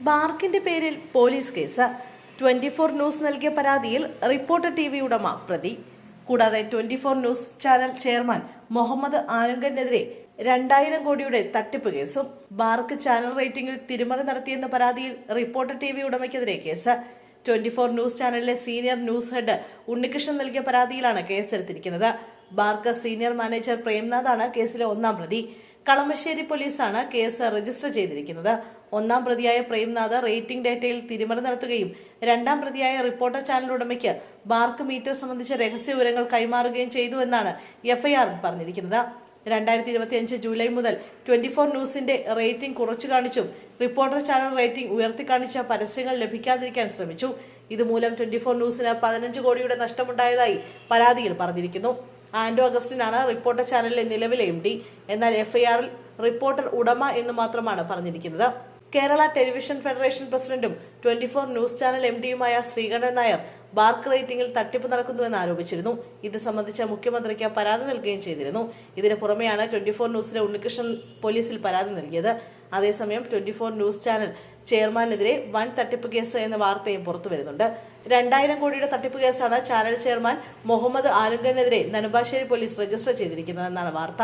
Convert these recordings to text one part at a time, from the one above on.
ബാർക്കിന്റെ പേരിൽ police case. 24 news നൽകിയ പരാതിയിൽ റിപ്പോർട്ടർ TV ഉടമ പ്രതി. കൂടാതെ 24 ന്യൂസ് ചാനൽ ചെയർമാൻ മുഹമ്മദ് ആലുങ്കലിനെതിരെ 2000 കോടിയുടെ തട്ടിപ്പ് കേസും. ബാർക്ക് ചാനൽ റേറ്റിംഗിൽ തിരിമറി നടത്തിയെന്ന പരാതിയിൽ റിപ്പോർട്ടർ TV ഉടമയ്ക്കെതിരെ കേസ്. 24 ന്യൂസ് ചാനലിലെ സീനിയർ ന്യൂസ് ഹെഡ് ഉണ്ണികൃഷ്ണൻ നൽകിയ പരാതിയിലാണ് കേസെടുത്തിരിക്കുന്നത്. ബാർക്ക് സീനിയർ മാനേജർ പ്രേംനാഥാണ് കേസിലെ ഒന്നാം പ്രതി. കളമശ്ശേരി പോലീസാണ് കേസ് രജിസ്റ്റർ ചെയ്തിരിക്കുന്നത്. ഒന്നാം പ്രതിയായ പ്രേംനാഥ് റേറ്റിംഗ് ഡേറ്റയിൽ തിരിമറി നടത്തുകയും രണ്ടാം പ്രതിയായ റിപ്പോർട്ടർ ചാനൽ ഉടമയ്ക്ക് ബാർക്ക് മീറ്റർ സംബന്ധിച്ച രഹസ്യ വിവരങ്ങൾ കൈമാറുകയും ചെയ്തു എന്നാണ് FIR പറഞ്ഞിരിക്കുന്നത്. 2025 ജൂലൈ മുതൽ 24 ന്യൂസിന്റെ റേറ്റിംഗ് കുറച്ചു കാണിച്ചും റിപ്പോർട്ടർ ചാനൽ റേറ്റിംഗ് ഉയർത്തി കാണിച്ച പരസ്യങ്ങൾ ലഭിക്കാതിരിക്കാൻ ശ്രമിച്ചു. ഇതുമൂലം 24 ന്യൂസിന് 15 കോടിയുടെ നഷ്ടമുണ്ടായതായി പരാതിയിൽ പറഞ്ഞിരിക്കുന്നു. ആൻഡോ അഗസ്റ്റിനാണ് റിപ്പോർട്ടർ ചാനലിലെ നിലവിലെ MD. എന്നാൽ FIR-ൽ റിപ്പോർട്ടർ ഉടമ എന്ന് മാത്രമാണ് പറഞ്ഞിരിക്കുന്നത്. കേരള ടെലിവിഷൻ ഫെഡറേഷൻ പ്രസിഡന്റും 24 ന്യൂസ് ചാനൽ MD-യുമായ ശ്രീകണ്ഠൻ നായർ ബാർക്ക് റേറ്റിംഗിൽ തട്ടിപ്പ് നടക്കുന്നുവെന്ന് ആരോപിച്ചിരുന്നു. ഇത് സംബന്ധിച്ച മുഖ്യമന്ത്രിക്ക് പരാതി നൽകുകയും ചെയ്തിരുന്നു. ഇതിന് പുറമെയാണ് 24 ന്യൂസിലെ ഉണ്ണികൃഷ്ണൻ പോലീസിൽ പരാതി നൽകിയത്. അതേസമയം 24 ന്യൂസ് ചാനൽ ചെയർമാനെതിരെ വൻ തട്ടിപ്പ് കേസ് എന്ന വാർത്തയും പുറത്തുവരുന്നുണ്ട്. 2000 കോടിയുടെ തട്ടിപ്പ് കേസാണ് ചാനൽ ചെയർമാൻ മുഹമ്മദ് ആലുങ്കലിനെതിരെ നെടുമ്പാശ്ശേരി പോലീസ് രജിസ്റ്റർ ചെയ്തിരിക്കുന്നതെന്നാണ് വാർത്ത.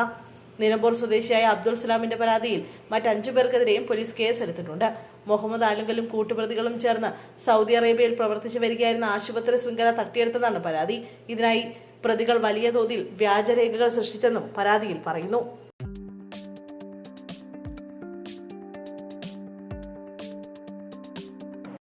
നിലമ്പൂർ സ്വദേശിയായ അബ്ദുൾ സലാമിന്റെ പരാതിയിൽ മറ്റ് 5 പേർക്കെതിരെയും പോലീസ് കേസെടുത്തിട്ടുണ്ട്. മുഹമ്മദ് ആലുങ്കലും കൂട്ടുപ്രതികളും ചേർന്ന് സൗദി അറേബ്യയിൽ പ്രവർത്തിച്ചു വരികയായിരുന്ന ആശുപത്രി ശൃംഖല തട്ടിയെടുത്തതാണ് പരാതി. ഇതിനായി പ്രതികൾ വലിയ തോതിൽ വ്യാജരേഖകൾ സൃഷ്ടിച്ചെന്നും പരാതിയിൽ പറയുന്നു.